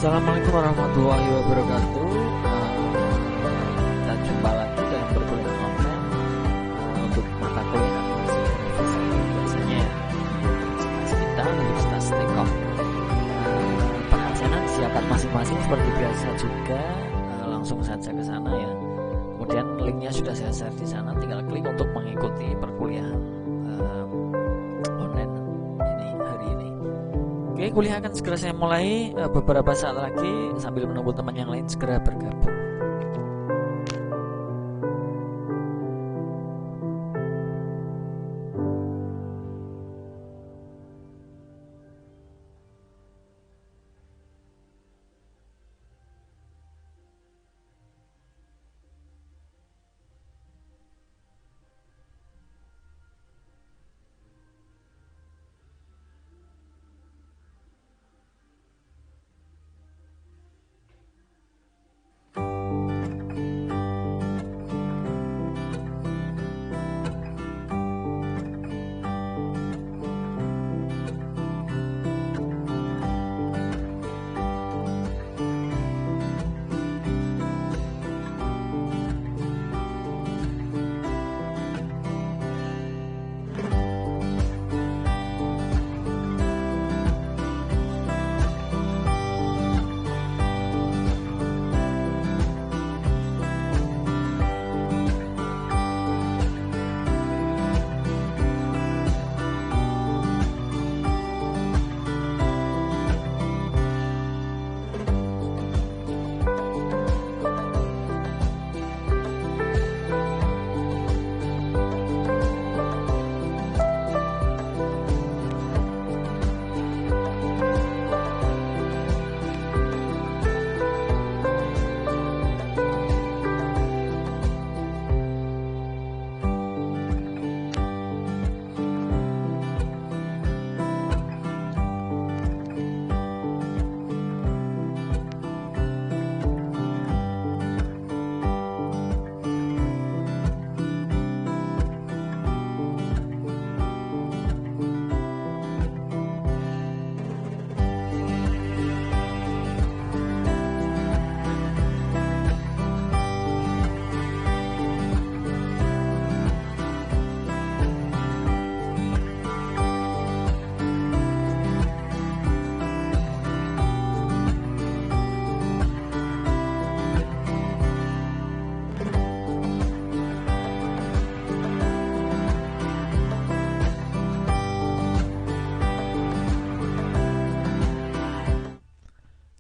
Assalamualaikum warahmatullahi wabarakatuh. Kita jumpa lagi dalam perkuliahan online untuk mata kuliah animasi grafis biasanya ya. Universitas kita, Universitas Tekok. Perhajanan disiapkan masing-masing seperti biasa juga. Langsung saja ke sana ya. Kemudian linknya sudah saya share di sana. Tinggal klik untuk mengikuti perkuliahan online ini hari ini. Oke, kuliah akan segera saya mulai beberapa saat lagi sambil menunggu teman yang lain segera bergabung.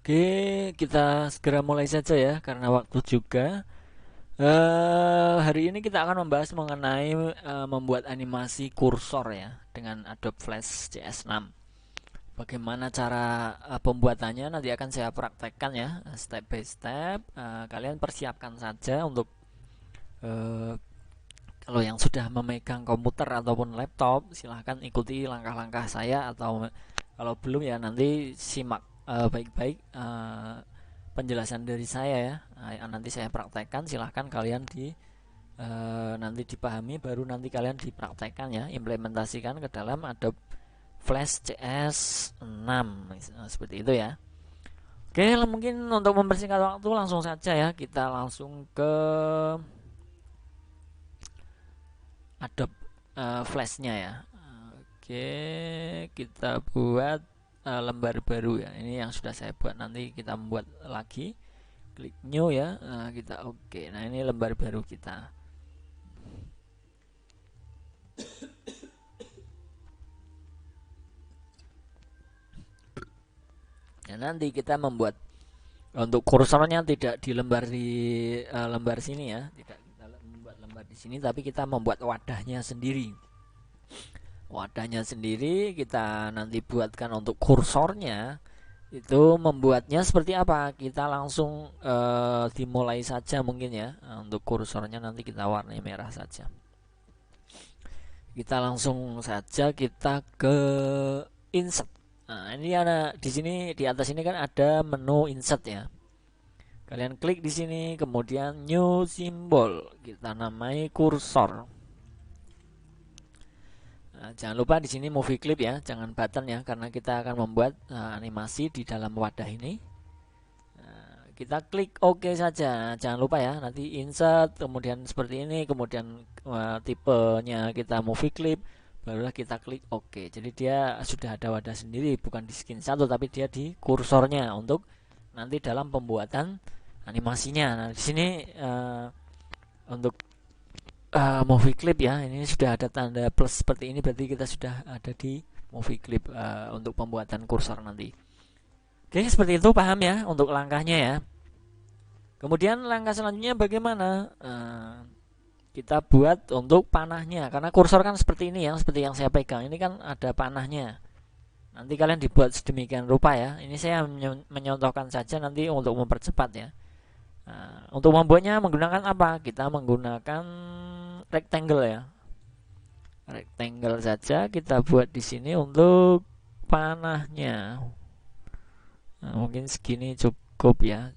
Oke, kita segera mulai saja ya karena waktu juga. Hari ini kita akan membahas mengenai membuat animasi kursor ya dengan Adobe Flash CS6. Bagaimana cara pembuatannya nanti akan saya praktekkan ya step by step. Kalian persiapkan saja untuk kalau yang sudah memegang komputer ataupun laptop silahkan ikuti langkah-langkah saya, atau kalau belum ya nanti simak baik-baik penjelasan dari saya ya. Nanti saya praktekkan, silahkan kalian nanti dipahami baru nanti kalian dipraktekkan ya, implementasikan ke dalam Adobe Flash CS6 seperti itu ya. Oke, mungkin untuk mempersingkat waktu langsung saja ya, kita langsung ke Adobe Flash-nya ya. Oke, kita buat lembar baru ya. Ini yang sudah saya buat, nanti kita membuat lagi, klik new ya. Kita oke. Nah, ini lembar baru kita. Ya, nanti kita membuat untuk kursornya tidak di lembar sini ya, tidak kita membuat lembar di sini, tapi kita membuat wadahnya sendiri. Wadahnya sendiri kita nanti buatkan. Untuk kursornya itu membuatnya seperti apa, kita langsung dimulai saja mungkin ya. Untuk kursornya nanti kita warnai merah saja. Kita langsung saja kita ke insert. Nah, ini ada di sini, di atas ini kan ada menu insert ya. Kalian klik di sini, kemudian new symbol, kita namai kursor. Nah, jangan lupa di sini movie clip ya, jangan button ya, karena kita akan membuat animasi di dalam wadah ini. kita klik OK saja. Jangan lupa ya, nanti insert, kemudian seperti ini, kemudian tipenya kita movie clip, barulah kita klik OK. Jadi dia sudah ada wadah sendiri, bukan di skin satu, tapi dia di kursornya untuk nanti dalam pembuatan animasinya. Nah, di sini untuk movie clip ya, ini sudah ada tanda plus seperti ini, berarti kita sudah ada di movie clip untuk pembuatan kursor nanti. Oke, seperti itu, paham ya untuk langkahnya ya. Kemudian langkah selanjutnya bagaimana? Kita buat untuk panahnya, karena kursor kan seperti ini ya, seperti yang saya pegang ini kan ada panahnya. Nanti kalian dibuat sedemikian rupa ya. Ini saya menyontohkan saja nanti untuk mempercepat ya. Untuk membuatnya menggunakan apa? Kita menggunakan rectangle ya. Rectangle saja kita buat di sini untuk panahnya. Mungkin segini cukup ya,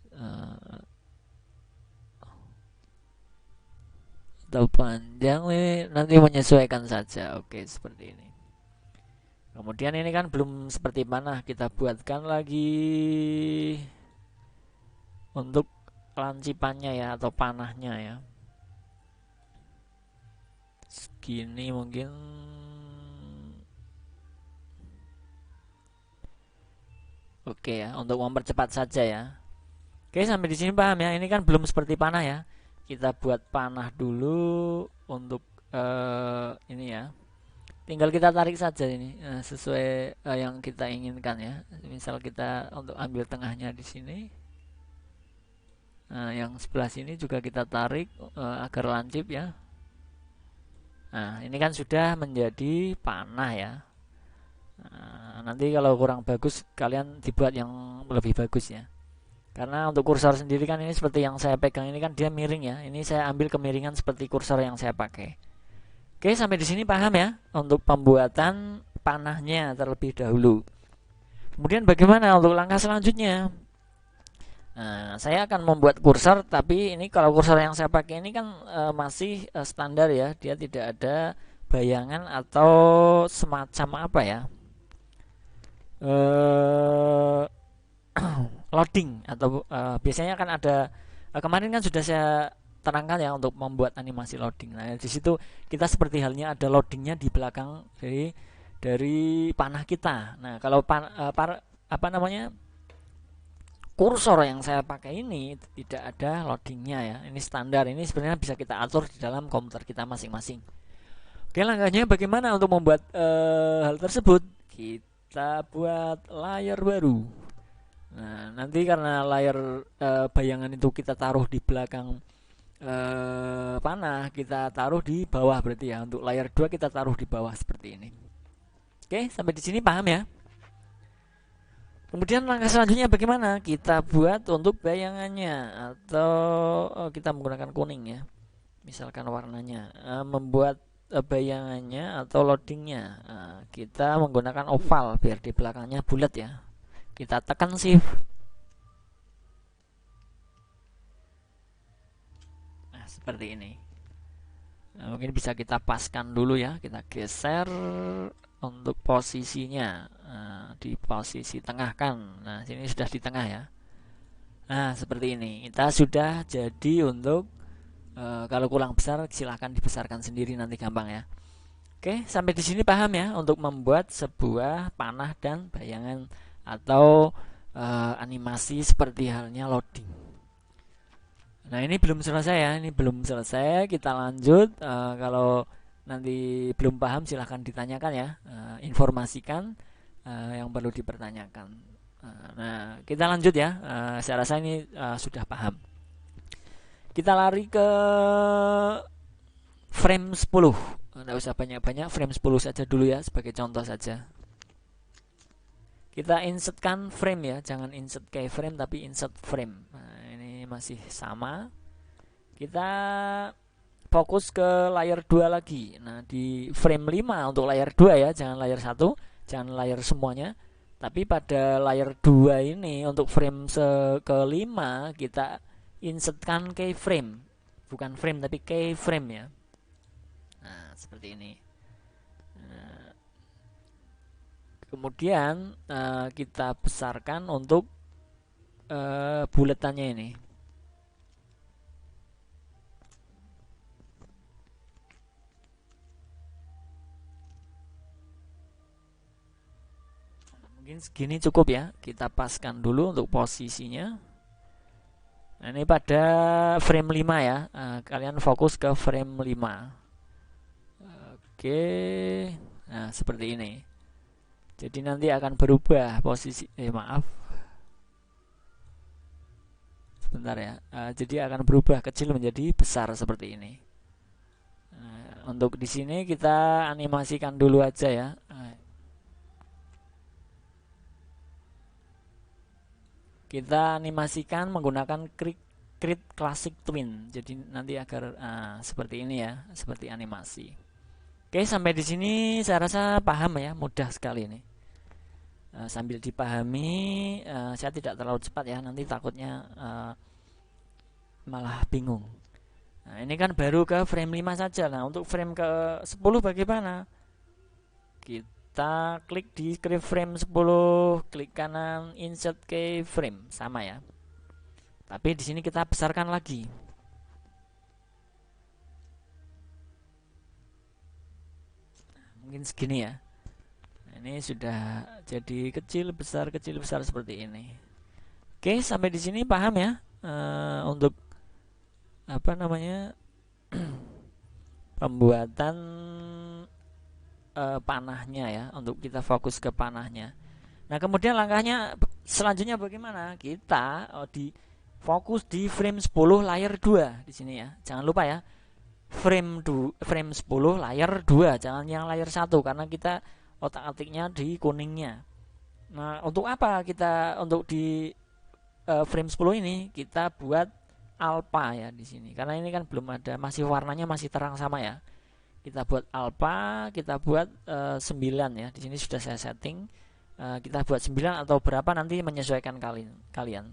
atau panjang ini nanti menyesuaikan saja. Oke, seperti ini. Kemudian ini kan belum seperti panah, kita buatkan lagi untuk lancipannya ya, atau panahnya ya. Segini mungkin. Oke ya, untuk mempercepat saja ya. Oke, sampai di sini paham ya. Ini kan belum seperti panah ya. Kita buat panah dulu untuk ini ya. Tinggal kita tarik saja ini sesuai yang kita inginkan ya. Misal kita untuk ambil tengahnya di sini. Nah, yang sebelah sini juga kita tarik agar lancip ya. Nah, ini kan sudah menjadi panah ya. Nah, nanti kalau kurang bagus kalian dibuat yang lebih bagus ya. Karena untuk kursor sendiri kan ini seperti yang saya pegang ini kan dia miring ya. Ini saya ambil kemiringan seperti kursor yang saya pakai. Oke, sampai di sini paham ya untuk pembuatan panahnya terlebih dahulu. Kemudian bagaimana untuk langkah selanjutnya? Nah, saya akan membuat kursor, tapi ini kalau kursor yang saya pakai ini kan masih standar ya. Dia tidak ada bayangan atau semacam apa ya? Loading atau biasanya kan ada kemarin kan sudah saya terangkan ya untuk membuat animasi loading. Nah, di situ kita seperti halnya ada loadingnya di belakang dari panah kita. Nah, kalau apa namanya kursor yang saya pakai ini tidak ada loadingnya ya. Ini standar. Ini sebenarnya bisa kita atur di dalam komputer kita masing-masing. Oke, langkahnya bagaimana untuk membuat hal tersebut? Kita buat layar baru. Nah, nanti karena layar bayangan itu kita taruh di belakang panah, kita taruh di bawah berarti ya. Untuk layar 2 kita taruh di bawah seperti ini. Oke, sampai di sini paham ya? Kemudian langkah selanjutnya bagaimana? Kita buat untuk bayangannya atau kita menggunakan kuning ya. Misalkan warnanya. Membuat bayangannya atau loadingnya. Kita menggunakan oval biar di belakangnya bulat ya. Kita tekan shift. Nah, seperti ini. Nah, mungkin bisa kita paskan dulu ya. Kita geser untuk posisinya. Di posisi tengah kan. Nah, sini sudah di tengah ya. Nah, seperti ini. Kita sudah jadi untuk kalau kurang besar silahkan dibesarkan sendiri nanti gampang ya. Oke, sampai di sini paham ya untuk membuat sebuah panah dan bayangan atau animasi seperti halnya loading. Nah, ini belum selesai ya, ini belum selesai. Kita lanjut. Kalau nanti belum paham silahkan ditanyakan ya, informasikan yang perlu dipertanyakan. Nah, kita lanjut ya. Saya rasa ini sudah paham. Kita lari ke frame 10. Nggak usah banyak-banyak, frame 10 saja dulu ya sebagai contoh saja. Kita insertkan frame ya, jangan insert keyframe tapi insert frame. Nah, ini masih sama. Kita fokus ke layar 2 lagi. Nah, di frame 5 untuk layar 2 ya, jangan layar 1, jangan layar semuanya. Tapi pada layar 2 ini untuk frame ke-5 kita insertkan keyframe. Bukan frame tapi keyframe ya. Nah, seperti ini. Kemudian kita besarkan untuk buletannya ini. Mungkin segini cukup ya, kita paskan dulu untuk posisinya. Nah, ini pada frame 5 ya, kalian fokus ke frame 5. Oke, nah seperti ini. Jadi nanti akan berubah posisi, maaf, sebentar ya. Jadi akan berubah kecil menjadi besar seperti ini. Untuk di sini kita animasikan dulu aja ya. Kita animasikan menggunakan Create Classic Twin. Jadi nanti agar seperti ini ya, seperti animasi. Oke, sampai di sini saya rasa paham ya, mudah sekali ini. Sambil dipahami, saya tidak terlalu cepat ya, nanti takutnya malah bingung. Nah, ini kan baru ke frame 5 saja. Nah, untuk frame ke 10 bagaimana? Kita klik di frame 10, klik kanan insert keyframe, sama ya. Tapi di sini kita besarkan lagi. Mungkin segini ya. Nah, ini sudah jadi kecil besar seperti ini. Oke, sampai di sini paham ya? Untuk apa namanya pembuatan panahnya ya, untuk kita fokus ke panahnya. Nah, kemudian langkahnya selanjutnya bagaimana? Kita di fokus di frame 10 layar 2 di sini ya. Jangan lupa ya. Frame 10 layar 2, jangan yang layar 1 karena kita otak-atiknya di kuningnya. Nah, untuk apa kita untuk di frame 10 ini kita buat alpha ya di sini. Karena ini kan belum ada, masih warnanya masih terang sama ya. Kita buat alpha, kita buat 9 ya. Di sini sudah saya setting. Kita buat 9 atau berapa nanti menyesuaikan kalian.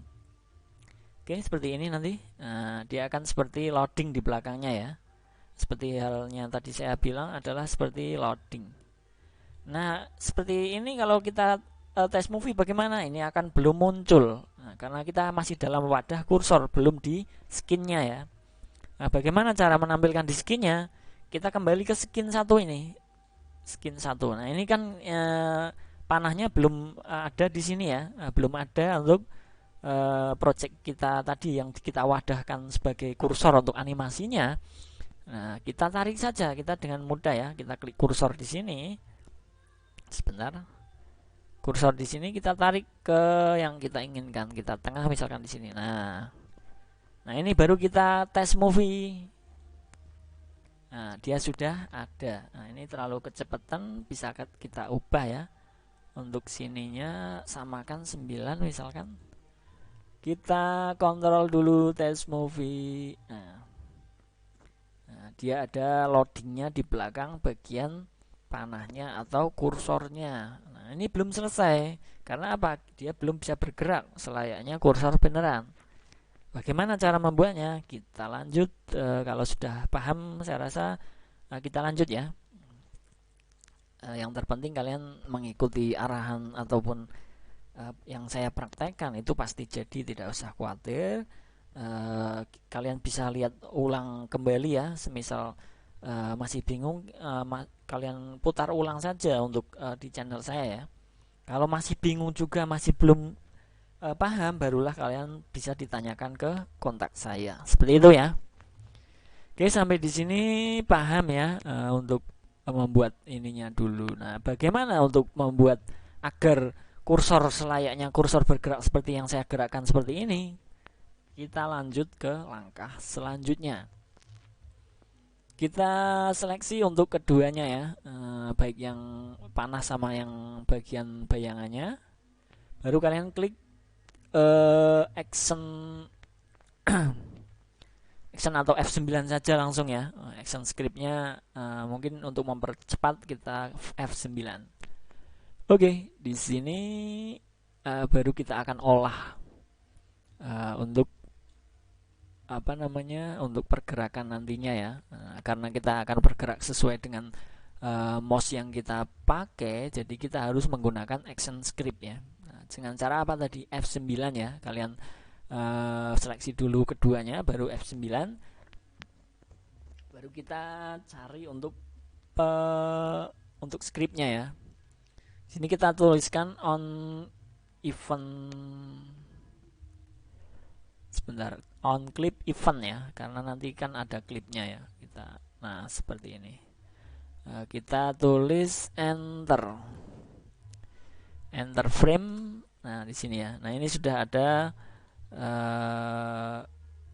Oke, seperti ini nanti. Dia akan seperti loading di belakangnya ya. Seperti halnya tadi saya bilang adalah seperti loading. Nah, seperti ini kalau kita test movie bagaimana? Ini akan belum muncul. Nah, karena kita masih dalam wadah kursor, belum di skinnya ya. Nah, bagaimana cara menampilkan di skinnya? Kita kembali ke skin 1 ini. Skin 1. Nah, ini kan panahnya belum ada di sini ya. Belum ada untuk project kita tadi yang kita wadahkan sebagai kursor untuk animasinya. Nah, kita tarik saja, kita dengan mudah ya. Kita klik kursor di sini. Sebentar. Kursor di sini kita tarik ke yang kita inginkan. Kita tengah misalkan di sini. Nah, ini baru kita test movie. Nah, dia sudah ada. Nah, ini terlalu kecepatan, bisa kita ubah ya. Untuk sininya samakan 9 misalkan. Kita kontrol dulu test movie. Nah, dia ada loadingnya di belakang bagian panahnya atau kursornya. Nah, ini belum selesai karena apa? Dia belum bisa bergerak selayaknya kursor beneran. Bagaimana cara membuatnya? Kita lanjut. Kalau sudah paham, saya rasa kita lanjut ya. Yang terpenting kalian mengikuti arahan ataupun yang saya praktekkan itu pasti jadi, tidak usah khawatir. Kalian bisa lihat ulang kembali ya, semisal masih bingung, kalian putar ulang saja untuk di channel saya ya. Kalau masih bingung juga, masih belum paham, barulah kalian bisa ditanyakan ke kontak saya, seperti itu ya. Oke, sampai di sini paham ya untuk membuat ininya dulu. Nah, bagaimana untuk membuat agar kursor selayaknya kursor bergerak seperti yang saya gerakkan seperti ini? Kita lanjut ke langkah selanjutnya. Kita seleksi untuk keduanya ya, baik yang panah sama yang bagian bayangannya. Baru kalian klik action action atau F9 saja langsung ya. Action scriptnya mungkin untuk mempercepat kita F9. Oke, di sini baru kita akan olah untuk untuk pergerakan nantinya ya. Karena kita akan bergerak sesuai dengan mouse yang kita pakai, jadi kita harus menggunakan action script ya. dengan cara apa tadi? F9 ya. Kalian seleksi dulu keduanya, baru F9, baru kita cari untuk scriptnya ya. Sini kita tuliskan on event, sebentar, on clip event ya, karena nanti kan ada klipnya ya. Nah seperti ini. Kita tulis enter frame. Nah di sini ya. Nah ini sudah ada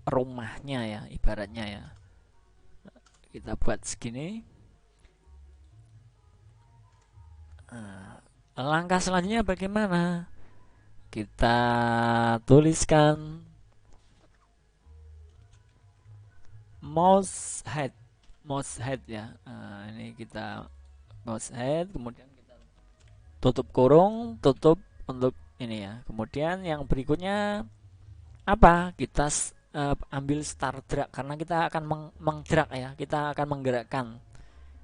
rumahnya ya, ibaratnya ya. Kita buat segini. Langkah selanjutnya bagaimana? Kita tuliskan mouse head ya. Ini kita mouse head, kemudian kita tutup kurung, tutup untuk ini ya. Kemudian yang berikutnya apa? Kita ambil start drag, karena kita akan menggerak ya, kita akan menggerakkan.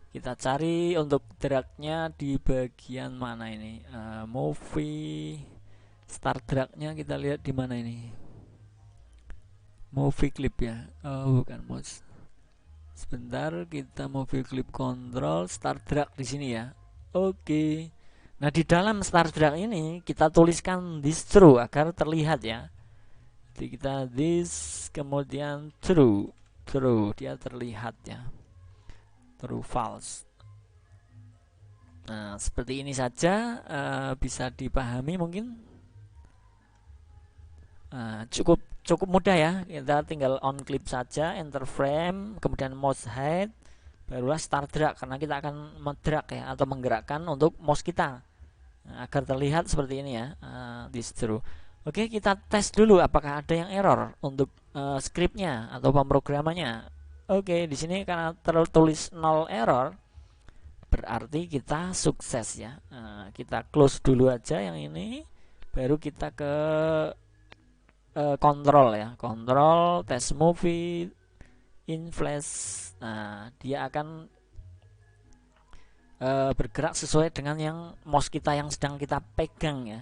Kita cari untuk dragnya di bagian mana ini? Movie start dragnya kita lihat di mana ini? Movie clip ya. Oh bukan mouse. Sebentar, kita movie clip control start drag di sini ya. Oke. Nah di dalam start drag ini kita tuliskan this true agar terlihat ya. Jadi kita this kemudian true dia terlihat ya. True false. Nah seperti ini saja, bisa dipahami mungkin. Cukup mudah ya, kita tinggal on clip saja, enter frame, kemudian mouse head, barulah start drag, karena kita akan mendrag ya, atau menggerakkan untuk mouse kita agar terlihat seperti ini ya. This true. Oke, kita tes dulu apakah ada yang error untuk scriptnya atau pemrogramannya. Oke, di sini karena tertulis 0 error, berarti kita sukses ya. Kita close dulu aja yang ini, baru kita ke kontrol ya, kontrol test movie in flash. Nah dia akan bergerak sesuai dengan yang mouse kita yang sedang kita pegang ya.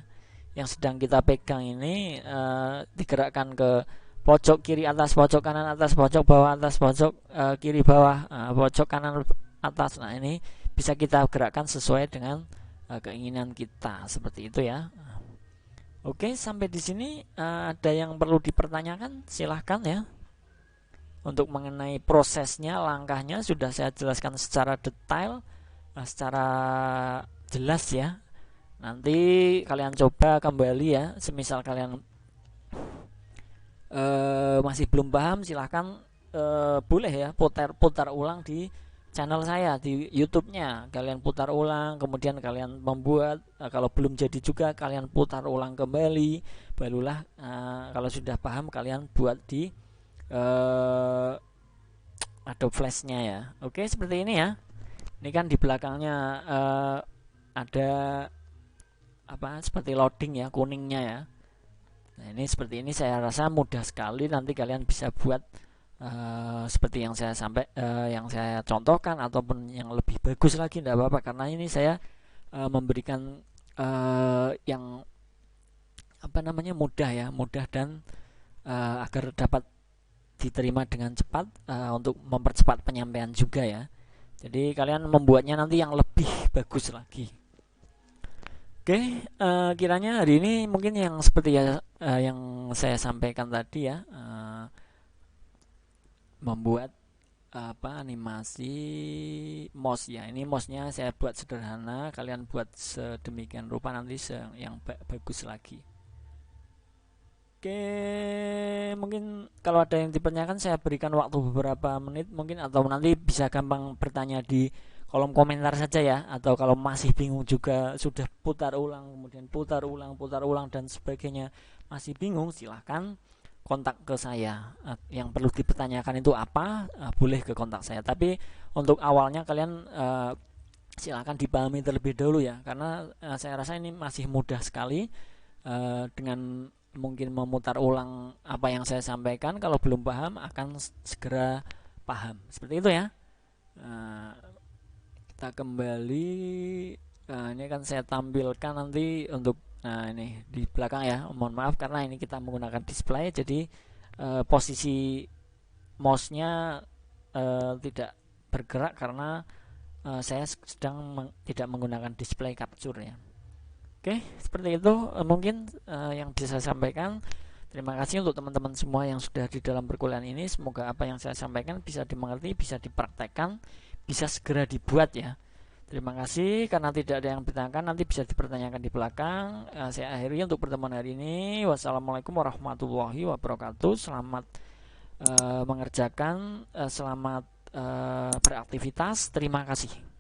Yang sedang kita pegang ini digerakkan ke pojok kiri atas, pojok kanan atas, pojok bawah atas, pojok kiri bawah, pojok kanan atas. Nah ini bisa kita gerakkan sesuai dengan keinginan kita, seperti itu ya. Oke, sampai di sini ada yang perlu dipertanyakan? Silahkan ya. Untuk mengenai prosesnya, langkahnya sudah saya jelaskan secara detail, secara jelas ya. Nanti kalian coba kembali ya, semisal kalian masih belum paham, silahkan boleh ya putar ulang di channel saya di YouTube-nya. Kalian putar ulang, kemudian kalian membuat, kalau belum jadi juga kalian putar ulang kembali, barulah kalau sudah paham kalian buat di Adobe Flash-nya ya. Oke, seperti ini ya. Ini kan di belakangnya ada apa, seperti loading ya, kuningnya ya. Nah ini seperti ini, saya rasa mudah sekali. Nanti kalian bisa buat seperti yang saya contohkan, ataupun yang lebih bagus lagi, tidak apa-apa, karena ini saya memberikan yang apa namanya, mudah ya, mudah dan agar dapat diterima dengan cepat, untuk mempercepat penyampaian juga ya. Jadi kalian membuatnya nanti yang lebih bagus lagi. Oke, kiranya hari ini mungkin yang seperti ya yang saya sampaikan tadi ya, membuat animasi mouse ya. Ini mouse-nya saya buat sederhana, kalian buat sedemikian rupa nanti yang bagus lagi. Oke, mungkin kalau ada yang dipertanyakan saya berikan waktu beberapa menit mungkin, atau nanti bisa gampang bertanya di kolom komentar saja ya. Atau kalau masih bingung juga, sudah putar ulang kemudian putar ulang dan sebagainya, masih bingung, silahkan kontak ke saya. Yang perlu dipertanyakan itu apa, boleh ke kontak saya. Tapi untuk awalnya kalian silahkan dipahami terlebih dahulu ya, karena saya rasa ini masih mudah sekali. Dengan mungkin memutar ulang apa yang saya sampaikan, kalau belum paham akan segera paham, seperti itu ya. Kita kembali, ini kan saya tampilkan nanti untuk Nah, ini di belakang ya. Mohon maaf karena ini kita menggunakan display, jadi posisi mouse-nya tidak bergerak karena saya sedang tidak menggunakan display capture ya. Oke, seperti itu mungkin yang bisa saya sampaikan. Terima kasih untuk teman-teman semua yang sudah di dalam perkuliahan ini. Semoga apa yang saya sampaikan bisa dimengerti, bisa dipraktekkan, bisa segera dibuat ya. Terima kasih karena tidak ada yang bertanyakan, nanti bisa dipertanyakan di belakang. Saya akhiri untuk pertemuan hari ini. Wassalamualaikum warahmatullahi wabarakatuh. Selamat mengerjakan, selamat beraktivitas. Terima kasih.